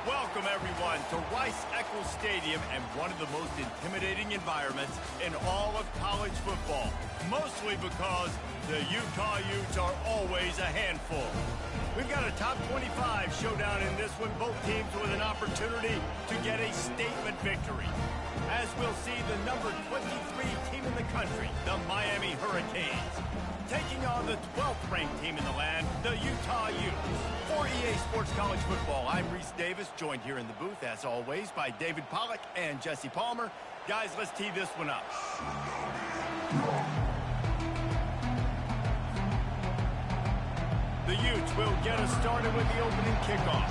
Welcome, everyone, to Rice-Eccles Stadium and one of the most intimidating environments in all of college football, mostly because the Utah Utes are always a handful. We've got a top 25 showdown in this one, both teams with an opportunity to get a statement victory. As we'll see, the number 23 team in the country, the Miami Hurricanes, taking on the 12th ranked team in the land, the Utah Utes. For EA Sports College Football, I'm Reese Davis, joined here in the booth, as always, by David Pollack and Jesse Palmer. Guys, let's tee this one up. The Utes will get us started with the opening kickoff.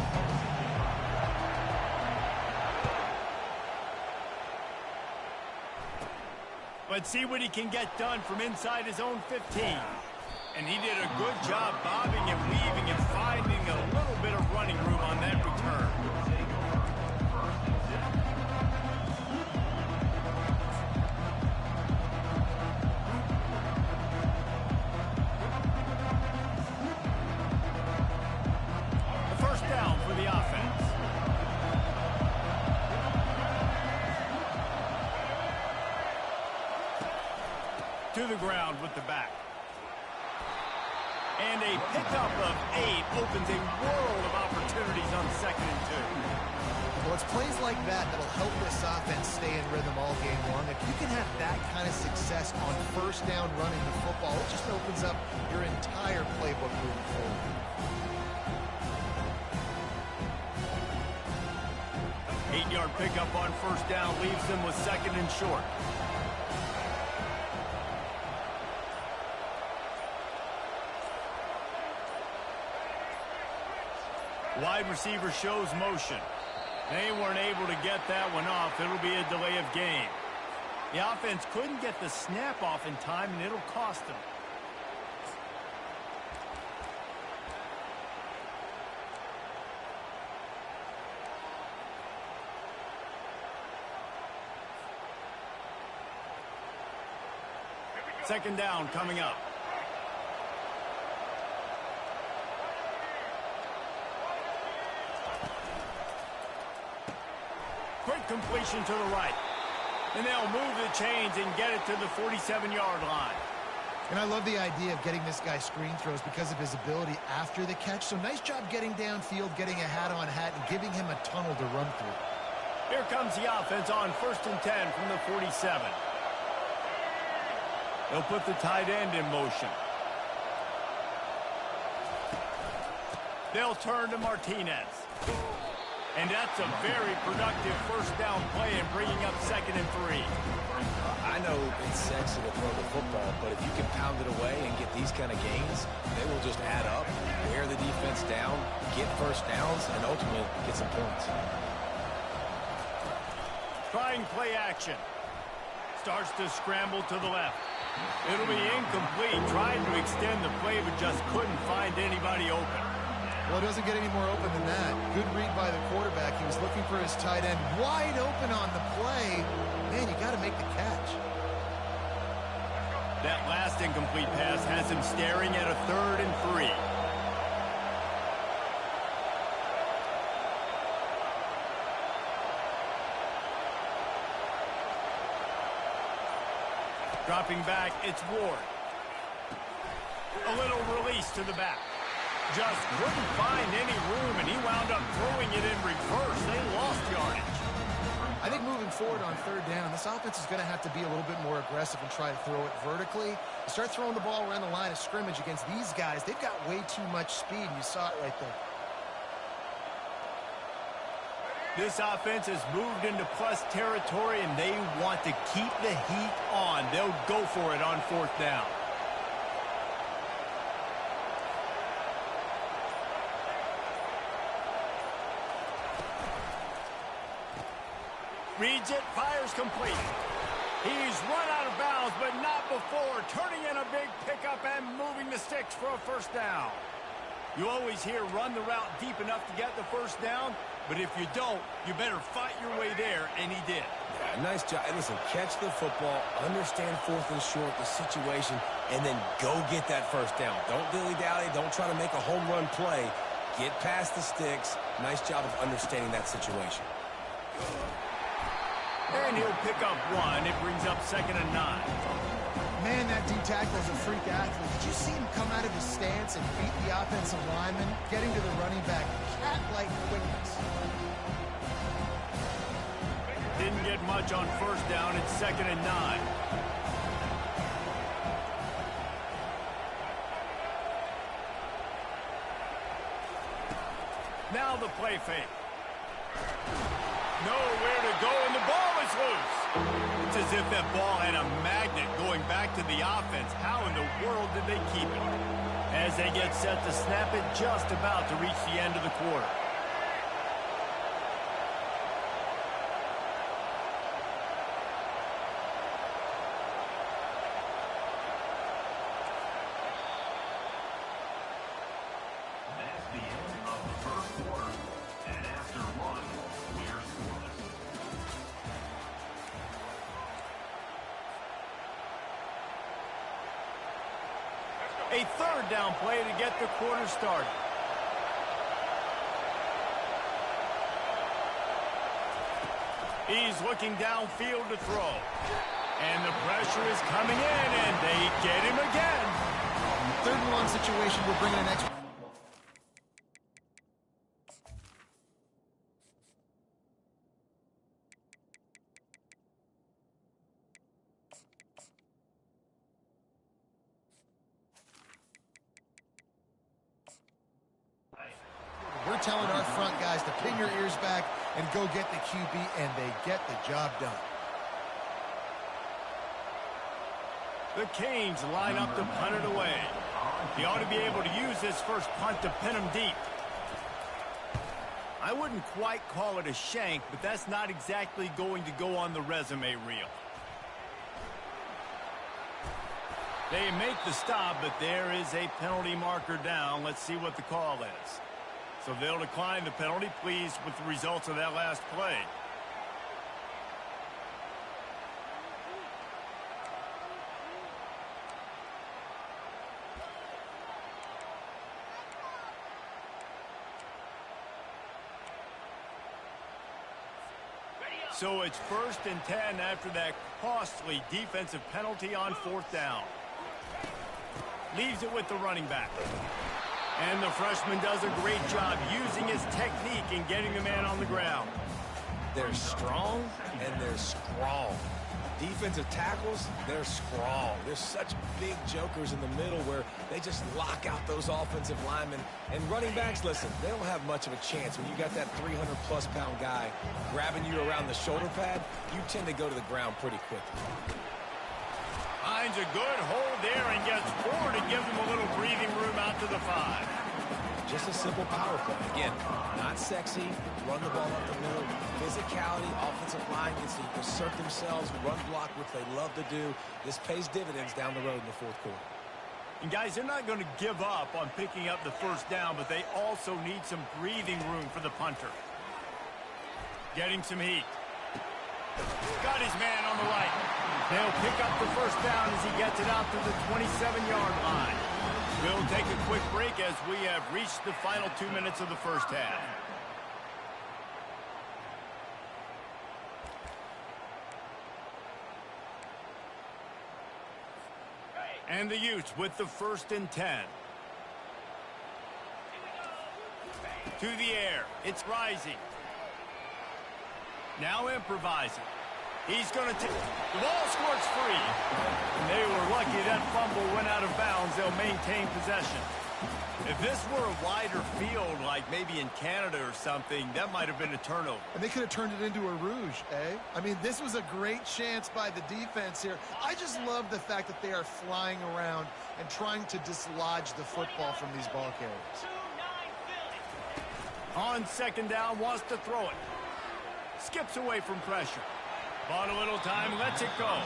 Let's see what he can get done from inside his own 15. And he did a good job bobbing and weaving and finding a little bit of running room on that return. A first down for the offense. To the ground with the back. And a pickup of 8 opens a world of opportunities on 2nd and 2. Well, it's plays like that that'll help this offense stay in rhythm all game long. If you can have that kind of success on first down running the football, it just opens up your entire playbook moving forward. Eight-yard pickup on first down leaves them with 2nd and short. Wide receiver shows motion. They weren't able to get that one off. It'll be a delay of game. The offense couldn't get the snap off in time, and it'll cost them. Second down coming up. Quick completion to the right. And they'll move the chains and get it to the 47-yard line. And I love the idea of getting this guy screen throws because of his ability after the catch. So nice job getting downfield, getting a hat-on-hat, and giving him a tunnel to run through. Here comes the offense on 1st and 10 from the 47. They'll put the tight end in motion. They'll turn to Martinez. And that's a very productive first down play and bringing up 2nd and 3. I know it's sexy to throw the football, but if you can pound it away and get these kind of gains, they will just add up, wear the defense down, get first downs, and ultimately get some points. Trying play action. Starts to scramble to the left. It'll be incomplete. Tried to extend the play, but just couldn't find anybody open. Well, it doesn't get any more open than that. Good read by the quarterback. He was looking for his tight end wide open on the play. Man, you got to make the catch. That last incomplete pass has him staring at a 3rd and 3. Dropping back, it's Ward. A little release to the back. Just couldn't find any room, and he wound up throwing it in reverse. They lost yardage. I think moving forward on 3rd down, this offense is going to have to be a little bit more aggressive and try to throw it vertically. You start throwing the ball around the line of scrimmage against these guys, they've got way too much speed, and you saw it right there. This offense has moved into plus territory, and they want to keep the heat on. They'll go for it on 4th down. Reads it, fires complete. He's run out of bounds, but not before turning in a big pickup and moving the sticks for a first down. You always hear run the route deep enough to get the first down, but if you don't, you better fight your way there, and he did. Yeah, nice job. Listen, catch the football, understand 4th and short, the situation, and then go get that first down. Don't dilly-dally. Don't try to make a home run play. Get past the sticks. Nice job of understanding that situation. And he'll pick up one. It brings up 2nd and 9. Man, that D-tackle is a freak athlete. Did you see him come out of his stance and beat the offensive lineman, getting to the running back? Cat-like quickness. Didn't get much on 1st down. It's 2nd and 9. Now the play fake. Nowhere to go, and the ball is loose. It's as if that ball had a magnet going back to the offense. How in the world did they keep it? As they get set to snap it, just about to reach the end of the quarter. A 3rd down play to get the quarter started. He's looking downfield to throw. And the pressure is coming in, and they get him again. 3rd and 1 situation, we're bringing an extra. We're telling our front guys to pin your ears back and go get the QB, and they get the job done. The Canes line up to punt it away. He ought to be able to use this first punt to pin him deep. I wouldn't quite call it a shank, but that's not exactly going to go on the resume reel. They make the stop, but there is a penalty marker down. Let's see what the call is. So they'll decline the penalty, pleased with the results of that last play. So it's 1st and 10 after that costly defensive penalty on 4th down. Leaves it with the running back. And the freshman does a great job using his technique and getting the man on the ground. They're strong and they're strong. Defensive tackles, they're strong. There's such big jokers in the middle where they just lock out those offensive linemen. And running backs, listen, they don't have much of a chance. When you got that 300-plus pound guy grabbing you around the shoulder pad, you tend to go to the ground pretty quickly. Finds a good hold there and gets 4 to give them a little breathing room out to the 5. Just a simple power play. Again, not sexy, run the ball up the middle, physicality, offensive line gets to assert themselves, run block, which they love to do. This pays dividends down the road in the 4th quarter. And guys, they're not going to give up on picking up the 1st down, but they also need some breathing room for the punter. Getting some heat. Got his man on the right. They'll pick up the 1st down as he gets it out to the 27-yard line. We'll take a quick break as we have reached the final 2 minutes of the 1st half. And the Utes with the 1st and 10. To the air. It's rising. Now improvising. He's going to take... The ball squirts free. And they were lucky that fumble went out of bounds. They'll maintain possession. If this were a wider field, like maybe in Canada or something, that might have been a turnover. And they could have turned it into a rouge, eh? I mean, this was a great chance by the defense here. I just love the fact that they are flying around and trying to dislodge the football from these ball carriers. On 2nd down, wants to throw it. Skips away from pressure. Bought a little time, lets it go.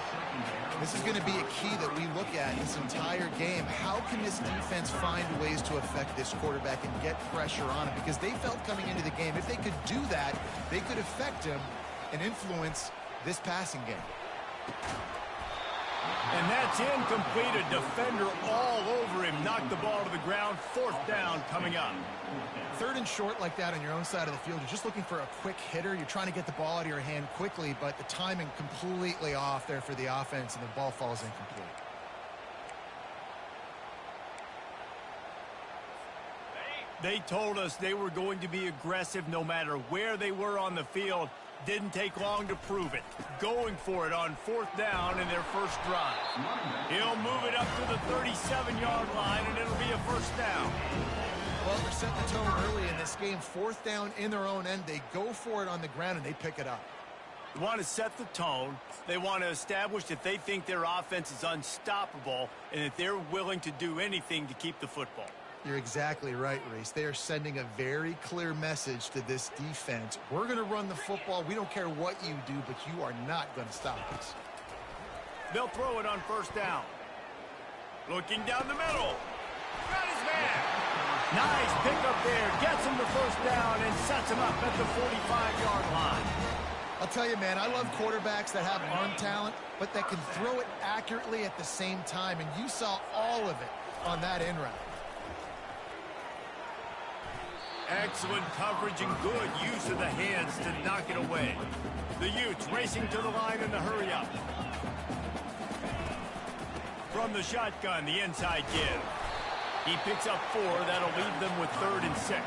This is going to be a key that we look at this entire game. How can this defense find ways to affect this quarterback and get pressure on him? Because they felt coming into the game, if they could do that, they could affect him and influence this passing game. And that's incomplete. A defender all over him. Knocked the ball to the ground. 4th down coming up. 3rd and short like that on your own side of the field. You're just looking for a quick hitter. You're trying to get the ball out of your hand quickly, but the timing completely off there for the offense, and the ball falls incomplete. They told us they were going to be aggressive no matter where they were on the field. Didn't take long to prove it. Going for it on 4th down in their first drive. He'll move it up to the 37-yard line, and it'll be a 1st down. Well, they're setting the tone early in this game. 4th down in their own end. They go for it on the ground, and they pick it up. They want to set the tone. They want to establish that they think their offense is unstoppable and that they're willing to do anything to keep the football. You're exactly right, Reese. They are sending a very clear message to this defense. We're going to run the football. We don't care what you do, but you are not going to stop us. They'll throw it on 1st down. Looking down the middle. Got his man. Nice pickup there. Gets him the 1st down and sets him up at the 45-yard line. I'll tell you, man, I love quarterbacks that have arm talent, but that can throw it accurately at the same time, and you saw all of it on that in route. Excellent coverage and good use of the hands to knock it away. The Utes racing to the line in the hurry-up. From the shotgun, the inside give. He picks up 4. That'll leave them with 3rd and 6.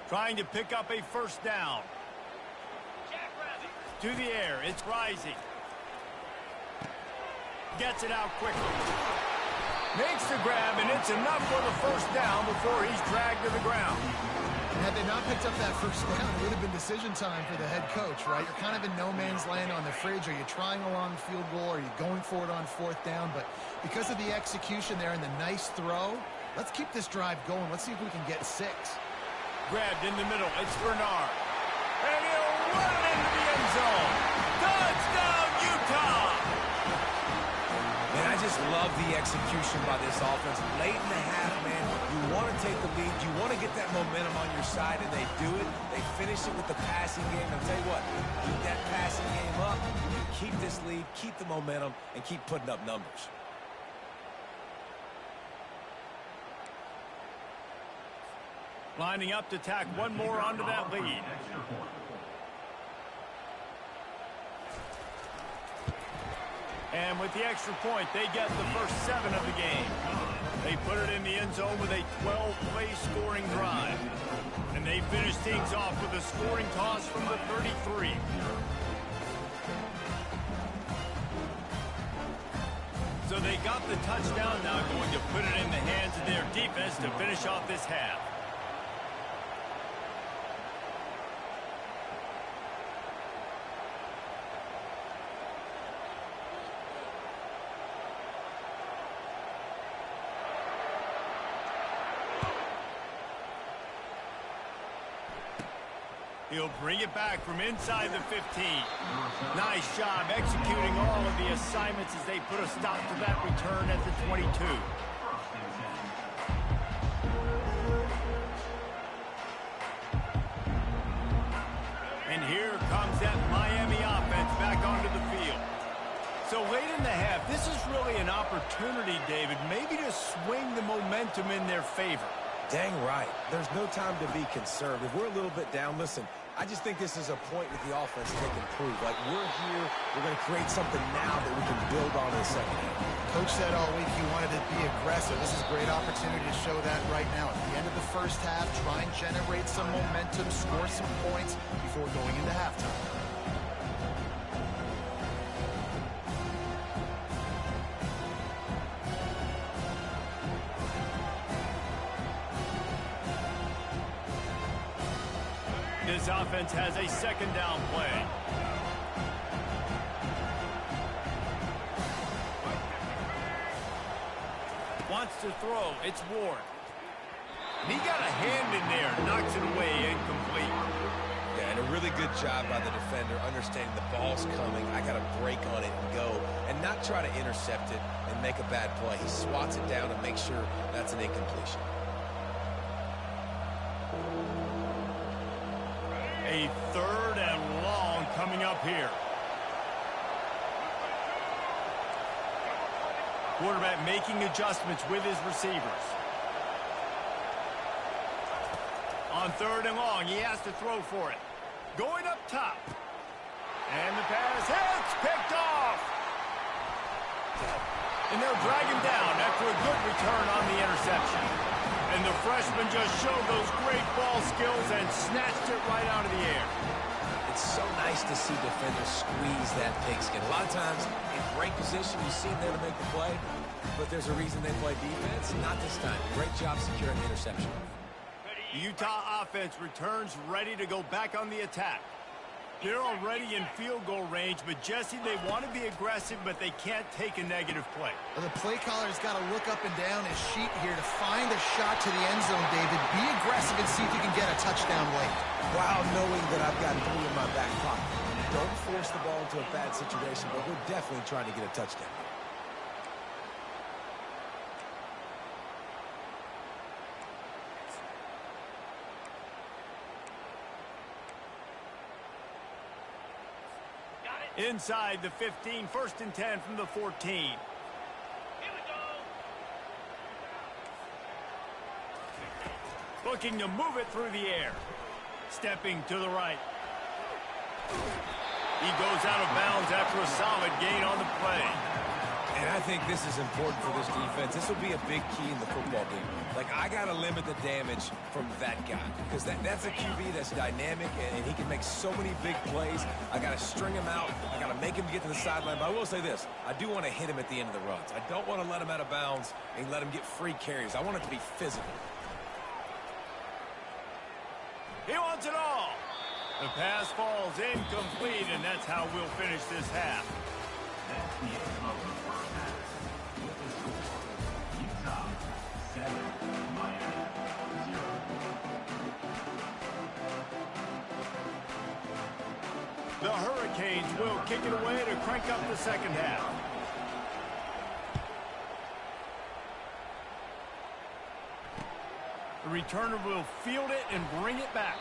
Trying to pick up a 1st down. To the air, it's Rising. Gets it out quickly. Makes the grab, and it's enough for the 1st down before he's dragged to the ground. Had they not picked up that 1st down, it would have been decision time for the head coach, right? You're kind of in no man's land on the fridge. Are you trying a long field goal? Are you going for it on 4th down? But because of the execution there and the nice throw, let's keep this drive going. Let's see if we can get 6. Grabbed in the middle. It's Bernard. And he'll run it into the end zone. Touchdown, Utah! Man, I just love the execution by this offense. Late in the half, man, you want to take the lead. You want to get that momentum on your side, and they do it. They finish it with the passing game. I'll tell you what, keep that passing game up. You can keep this lead, keep the momentum, and keep putting up numbers. Lining up to tack one more onto that lead. And with the extra point, they get the first 7 of the game. They put it in the end zone with a 12-play scoring drive. And they finish things off with a scoring toss from the 33. So they got the touchdown, now going to put it in the hands of their defense to finish off this half. He'll bring it back from inside the 15. Nice job executing all of the assignments as they put a stop to that return at the 22. And here comes that Miami offense back onto the field. So late in the half, this is really an opportunity, David, maybe to swing the momentum in their favor. Dang right. There's no time to be concerned. If we're a little bit down, listen, I just think this is a point with the offense they can prove. Like, we're here, we're going to create something now that we can build on in the second half. Coach said all week he wanted to be aggressive. This is a great opportunity to show that right now. At the end of the first half, try and generate some momentum, score some points before going into halftime. This offense has a second down play. Wants to throw. It's Ward. He got a hand in there. Knocks it away. Incomplete. Yeah, and it really good job by the defender understanding the ball's coming. I got to break on it and go and not try to intercept it and make a bad play. He swats it down and makes sure that's an incompletion. A 3rd and long coming up here. Quarterback making adjustments with his receivers. On 3rd and long, he has to throw for it. Going up top. And the pass hits, picked off. And they'll drag him down after a good return on the interception. And the freshman just showed those great ball skills and snatched it right out of the air. It's so nice to see defenders squeeze that pigskin. A lot of times, in great position, you see them there to make the play, but there's a reason they play defense. Not this time. Great job securing the interception. The Utah offense returns ready to go back on the attack. They're already in field goal range, but Jesse, they want to be aggressive, but they can't take a negative play. Well, the play caller's got to look up and down his sheet here to find a shot to the end zone, David. Be aggressive and see if you can get a touchdown late. While knowing that I've got 3 in my back pocket. Don't force the ball into a bad situation, but we're definitely trying to get a touchdown. Inside the 15, 1st and 10 from the 14. Here we go. Looking to move it through the air. Stepping to the right. He goes out of bounds after a solid gain on the play. And I think this is important for this defense. This will be a big key in the football game. Like, I got to limit the damage from that guy because that's a QB that's dynamic, and he can make so many big plays. I got to string him out. I got to make him get to the sideline. But I will say this. I do want to hit him at the end of the runs. I don't want to let him out of bounds and let him get free carries. I want it to be physical. He wants it all. The pass falls incomplete, and that's how we'll finish this half. That's the end of the first half. With the score, Utah 7, Miami 0. The Hurricanes will kick it away to crank up the second half. The returner will field it and bring it back.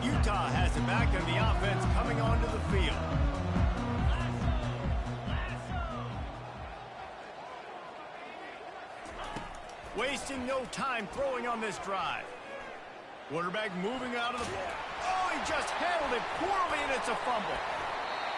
Utah has it back, and the offense coming onto the field. Wasting no time throwing on this drive. Quarterback moving out of the ball. Oh, he just handled it poorly, and it's a fumble.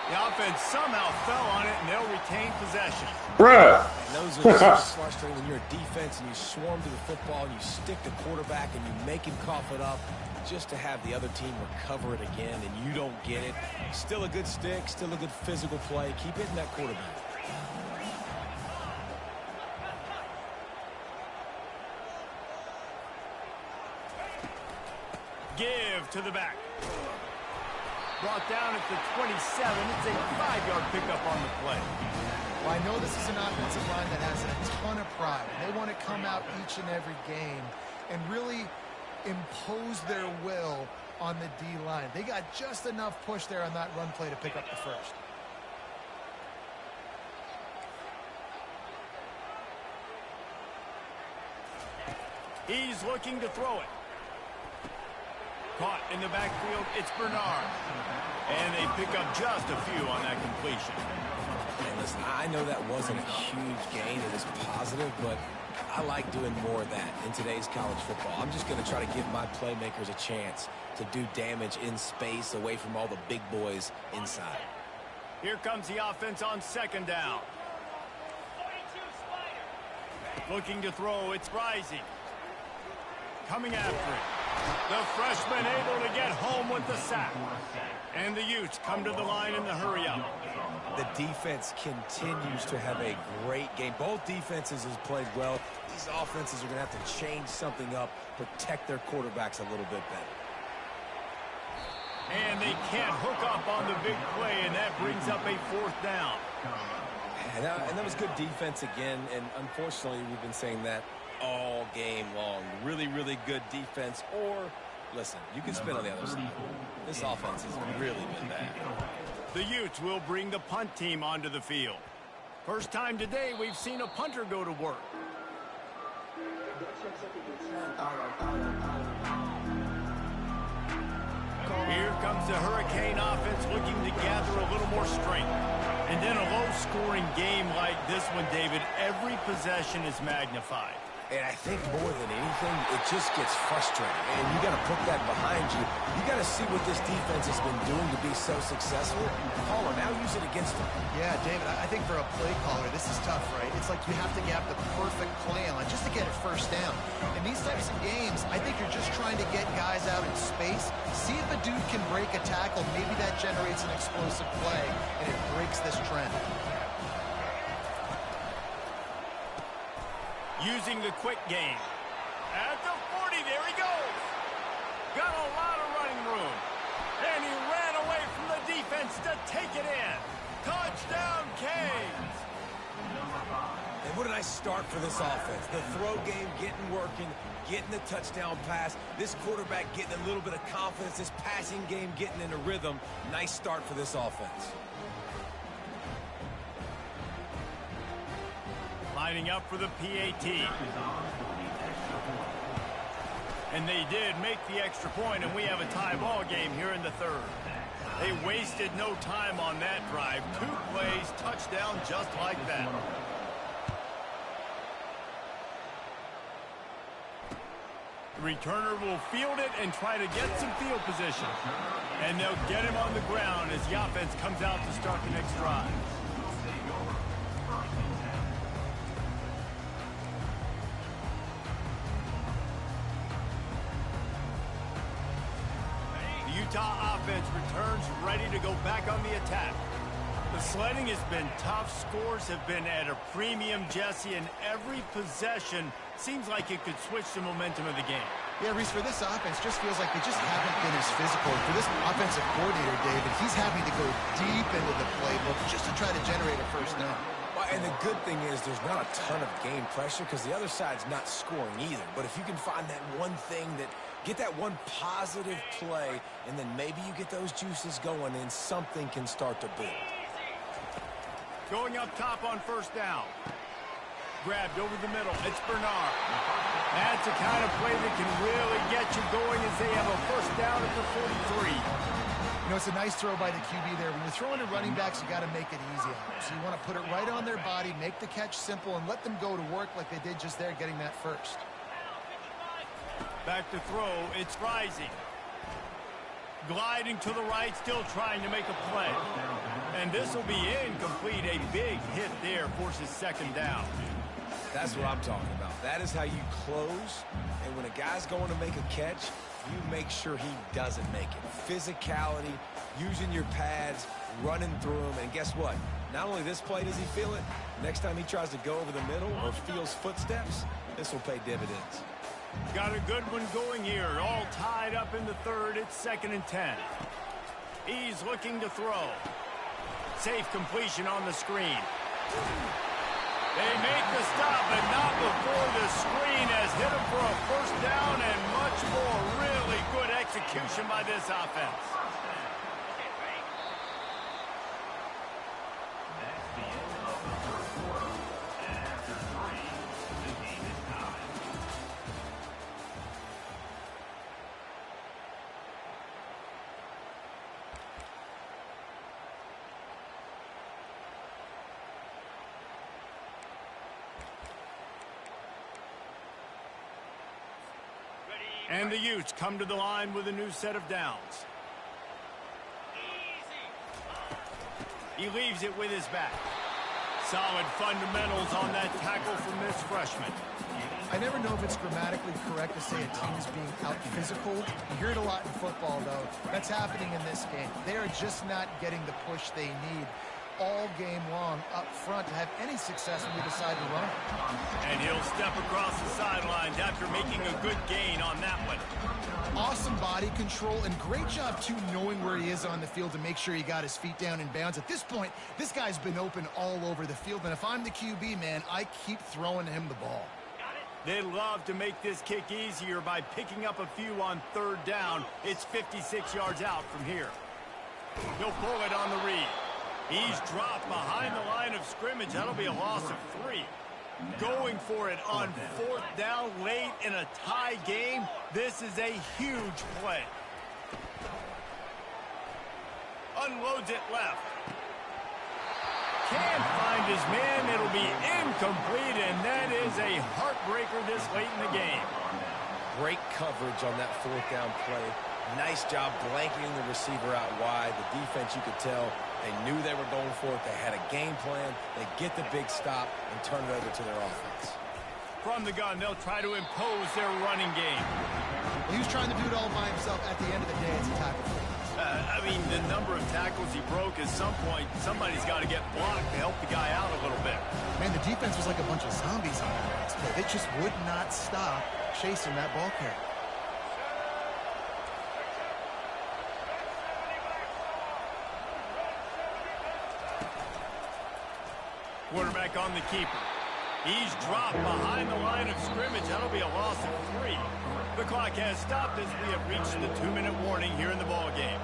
The offense somehow fell on it, and they'll retain possession. Bruh. Those are so frustrating when you're a defense and you swarm to the football and you stick the quarterback and you make him cough it up just to have the other team recover it again and you don't get it. Still a good stick, still a good physical play. Keep hitting that quarterback. Give to the back. Brought down at the 27. It's a 5-yard pickup on the play. Well, I know this is an offensive line that has a ton of pride. They want to come out each and every game and really impose their will on the D-line. They got just enough push there on that run play to pick up the first. He's looking to throw it. Caught in the backfield, it's Bernard. And they pick up just a few on that completion. And listen, I know that wasn't a huge gain. It is positive, but I like doing more of that in today's college football. I'm just going to try to give my playmakers a chance to do damage in space away from all the big boys inside. Here comes the offense on second down. Looking to throw, it's Rising. Coming after it. The freshman able to get home with the sack. And the Utes come to the line in the hurry-up. The defense continues to have a great game. Both defenses have played well. These offenses are going to have to change something up, protect their quarterbacks a little bit better. And they can't hook up on the big play, and that brings up a 4th down. And that was good defense again, and unfortunately, we've been saying that all game long. Really, really good defense, or, listen, you can spin on the other side. This offense has really been bad. The Utes will bring the punt team onto the field. First time today we've seen a punter go to work. Here comes the Hurricane offense looking to gather a little more strength. And in a low-scoring game like this one, David, every possession is magnified. And I think more than anything, it just gets frustrating. And you got to put that behind you. You got to see what this defense has been doing to be so successful. Caller, now use it against them. Yeah, David, I think for a play caller, this is tough, right? It's like you have to have the perfect play on just to get a first down. In these types of games, I think you're just trying to get guys out in space, see if a dude can break a tackle. Maybe that generates an explosive play, and it breaks this trend. Using the quick game. At the 40, there he goes. Got a lot of running room. And he ran away from the defense to take it in. Touchdown, Canes. And what a nice start for this offense. The throw game getting working, getting the touchdown pass. This quarterback getting a little bit of confidence. This passing game getting in a rhythm. Nice start for this offense. Lining up for the PAT. And they did make the extra point, and we have a tie ball game here in the 3rd. They wasted no time on that drive. 2 plays, touchdown just like that. The returner will field it and try to get some field position. And they'll get him on the ground as the offense comes out to start the next drive. Utah offense returns ready to go back on the attack. The sledding has been tough. Scores have been at a premium, Jesse, and every possession seems like it could switch the momentum of the game. Yeah, Reese, for this offense, just feels like they just haven't been as physical. For this offensive coordinator, David, he's having to go deep into the playbook just to try to generate a first down. Well, and the good thing is there's not a ton of game pressure because the other side's not scoring either. But if you can find that one thing that get that one positive play, and then maybe you get those juices going, and something can start to build. Going up top on first down. Grabbed over the middle. It's Bernard. That's the kind of play that can really get you going as they have a first down at the 43. You know, it's a nice throw by the QB there. When you're throwing to running backs, you got to make it easy. So you want to put it right on their body, make the catch simple, and let them go to work like they did just there, getting that first. Back to throw. It's Rising. Gliding to the right, still trying to make a play. And this will be incomplete. A big hit there forces second down. That's what I'm talking about. That is how you close. And when a guy's going to make a catch, you make sure he doesn't make it. Physicality, using your pads, running through them. And guess what? Not only this play does he feel it, next time he tries to go over the middle or feels footsteps, this will pay dividends. Got a good one going here. All tied up in the 3rd. It's 2nd and 10. He's looking to throw. Safe completion on the screen. They make the stop, but not before the screen has hit him for a first down and much more. Really good execution by this offense. That's the end of the 3rd quarter. And after 3, the game is tied. And the Utes come to the line with a new set of downs. He leaves it with his back. Solid fundamentals on that tackle from this freshman. I never know if it's grammatically correct to say a team is being out-physical. You hear it a lot in football, though. That's happening in this game. They are just not getting the push they need all game long up front to have any success when we decide to run. And he'll step across the sidelines after making a good gain on that one. Awesome body body control, and great job, too, knowing where he is on the field to make sure he got his feet down in bounds. At this point, this guy's been open all over the field, and if I'm the QB, man, I keep throwing him the ball. They love to make this kick easier by picking up a few on third down. It's 56 yards out from here. He'll pull it on the read. He's dropped behind the line of scrimmage. That'll be a loss of 3. Going for it on fourth down late in a tie game. This is a huge play. Unloads it left. Can't find his man. It'll be incomplete, and that is a heartbreaker this late in the game. Great coverage on that fourth down play. Nice job blanketing the receiver out wide. The defense, you could tell, they knew they were going for it. They had a game plan. They get the big stop and turn it over to their offense. From the gun, they'll try to impose their running game. He was trying to do it all by himself. At the end of the day, it's a tackle for him. I mean, the number of tackles he broke, at some point, somebody's got to get blocked to help the guy out a little bit. Man, the defense was like a bunch of zombies on that last play. They just would not stop chasing that ball carrier. Quarterback on the keeper. He's dropped behind the line of scrimmage. That'll be a loss of 3. The clock has stopped as we have reached the 2-minute warning here in the ball game.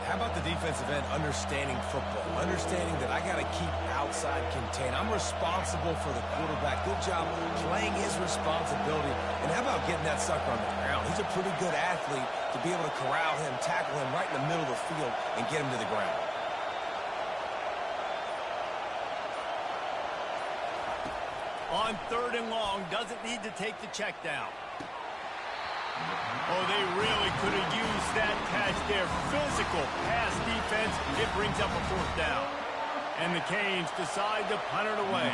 How about the defensive end understanding football, understanding that I got to keep outside contained. I'm responsible for the quarterback. Good job playing his responsibility. And how about getting that sucker on the ground? He's a pretty good athlete to be able to corral him, tackle him right in the middle of the field, and get him to the ground. On third and long, doesn't need to take the check down. Oh, they really could have used that catch there. Physical pass defense. It brings up a fourth down. And the Canes decide to punt it away.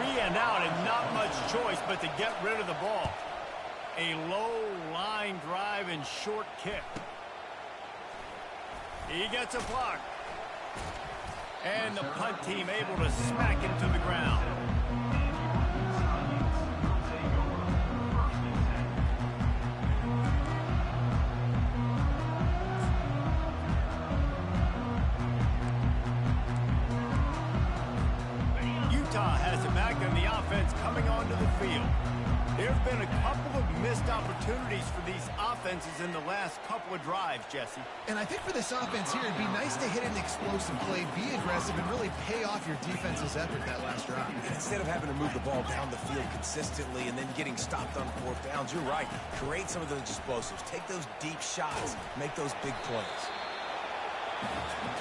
3 and out and not much choice but to get rid of the ball. A low line drive and short kick. He gets a block. And the punt team able to smack him to the ground. Coming onto the field. There have been a couple of missed opportunities for these offenses in the last couple of drives, Jesse. And I think for this offense here, it'd be nice to hit an explosive play, be aggressive, and really pay off your defense's effort that last drive. Instead of having to move the ball down the field consistently and then getting stopped on fourth downs, you're right. Create some of those explosives. Take those deep shots. Make those big plays.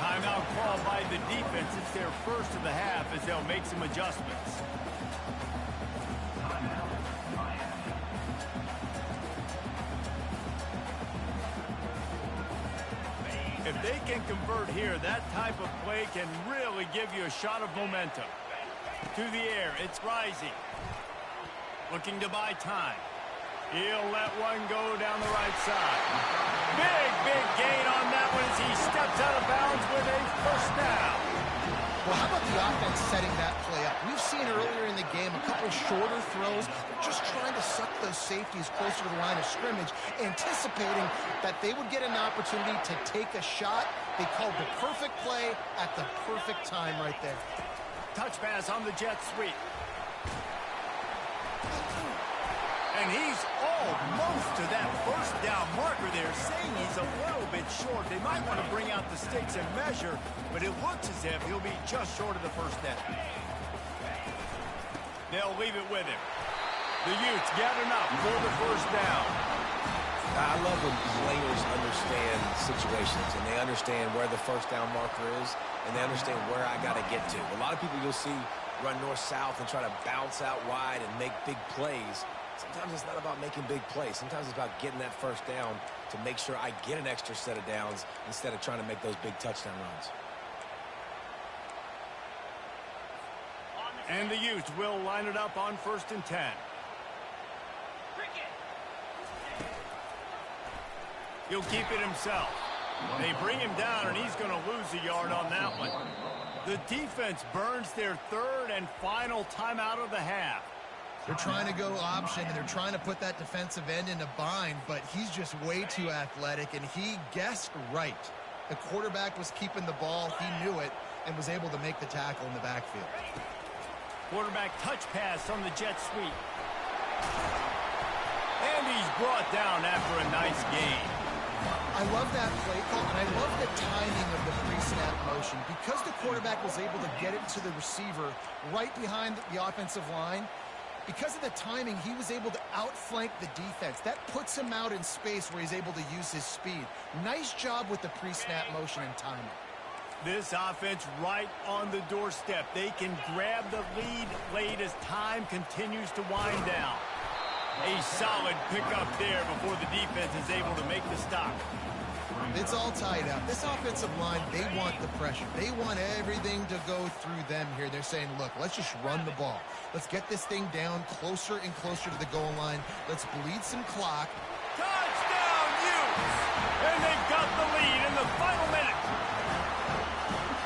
Timeout call by the defense. It's their first of the half as they'll make some adjustments. If they can convert here, that type of play can really give you a shot of momentum. To the air, it's Rising. Looking to buy time. He'll let one go down the right side. Big gain on that one as he steps out of bounds with a first down. Well, how about the offense setting that play up? We've seen earlier in the game a couple shorter throws. They're just trying to suck those safeties closer to the line of scrimmage, anticipating that they would get an opportunity to take a shot. They called the perfect play at the perfect time right there. Touch pass on the jet sweep. And he's almost to that first down marker there, saying he's a little bit short. They might want to bring out the sticks and measure, but it looks as if he'll be just short of the first down. They'll leave it with him. The Utes get enough for the first down. I love when players understand situations and they understand where the first down marker is and they understand where I got to get to. A lot of people you'll see run north-south and try to bounce out wide and make big plays. Sometimes it's not about making big plays. Sometimes it's about getting that first down to make sure I get an extra set of downs instead of trying to make those big touchdown runs. And the Utes will line it up on 1st and 10. He'll keep it himself. They bring him down, and he's going to lose a yard on that one. The defense burns their 3rd and final timeout of the half. They're trying to go option, and they're trying to put that defensive end in a bind, but he's just way too athletic, and he guessed right. The quarterback was keeping the ball. He knew it and was able to make the tackle in the backfield. Quarterback touch pass on the jet sweep. And he's brought down after a nice gain. I love that play call, and I love the timing of the pre-snap motion. Because the quarterback was able to get it to the receiver right behind the offensive line, because of the timing, he was able to outflank the defense. That puts him out in space where he's able to use his speed. Nice job with the pre-snap motion and timing. This offense right on the doorstep. They can grab the lead late as time continues to wind down. A solid pickup there before the defense is able to make the stop. It's all tied up. This offensive line, they want the pressure. They want everything to go through them here. They're saying, look, let's just run the ball. Let's get this thing down closer and closer to the goal line. Let's bleed some clock. Touchdown, Utes! And they've got the lead in the final minute.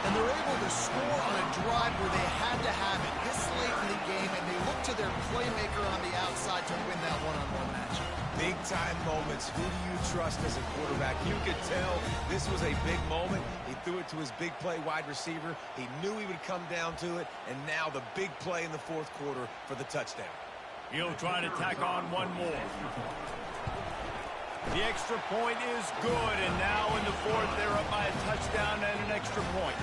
And they're able to score on a drive where they had to have it this late in the game, and they look to their playmaker on the outside to win that one-on-one match. Big-time moments. Who do you trust as a quarterback? You could tell this was a big moment. He threw it to his big play wide receiver. He knew he would come down to it, and now the big play in the fourth quarter for the touchdown. He'll try to tack on one more. The extra point is good, and now in the fourth, they're up by a touchdown and an extra point.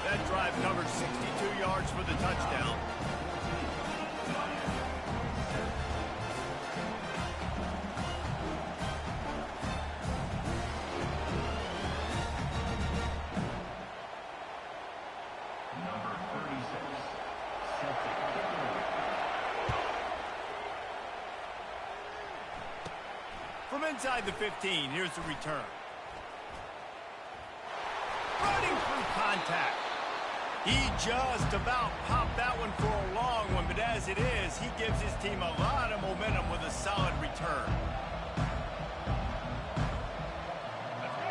That drive covered 62 yards for the touchdown. Number 36, Celtic. From inside the 15, here's the return. Running through contact. He just about popped that one for a long one, but as it is, he gives his team a lot of momentum with a solid return.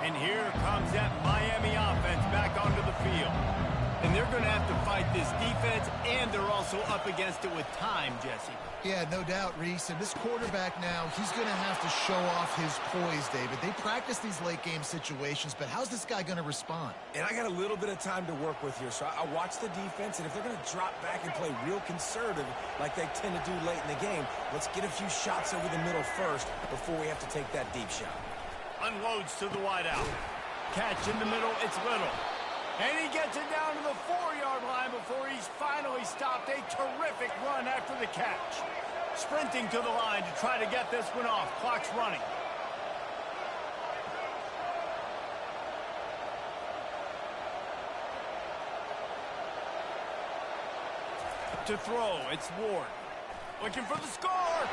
And here comes that Miami offense back onto the field. And they're going to have to fight this defense, and they're also up against it with time, Jesse. Yeah, no doubt, Reese. And this quarterback now, he's going to have to show off his poise, David. They practice these late-game situations, but how's this guy going to respond? And I got a little bit of time to work with here, so I watch the defense, and if they're going to drop back and play real conservative like they tend to do late in the game, let's get a few shots over the middle first before we have to take that deep shot. Unloads to the wideout. Catch in the middle, it's Little. And he gets it down to the 4-yard line before he's finally stopped. A terrific run after the catch. Sprinting to the line to try to get this one off. Clock's running. To throw, it's Ward. Looking for the score.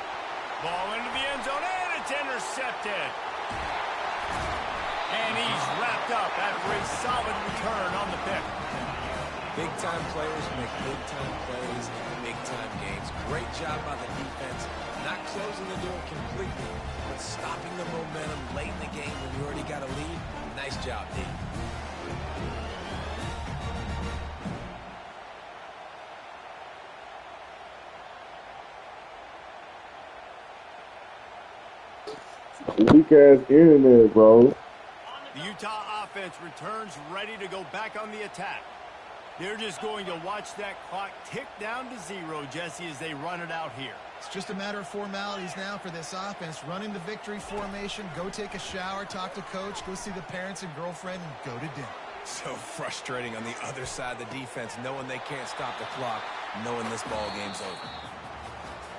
Ball into the end zone, and it's intercepted. And he's wrapped up after a solid return on the pick. Big-time players make big-time plays in big-time games. Great job by the defense. Not closing the door completely, but stopping the momentum late in the game when you already got a lead. Nice job, D. Weak-ass internet, bro. The Utah offense returns ready to go back on the attack. They're just going to watch that clock tick down to 0, Jesse, as they run it out here. It's just a matter of formalities now for this offense. Running the victory formation, go take a shower, talk to coach, go see the parents and girlfriend, and go to dinner. So frustrating on the other side of the defense, knowing they can't stop the clock, knowing this ball game's over.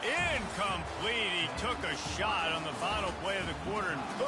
Incomplete. He took a shot on the final play of the quarter and put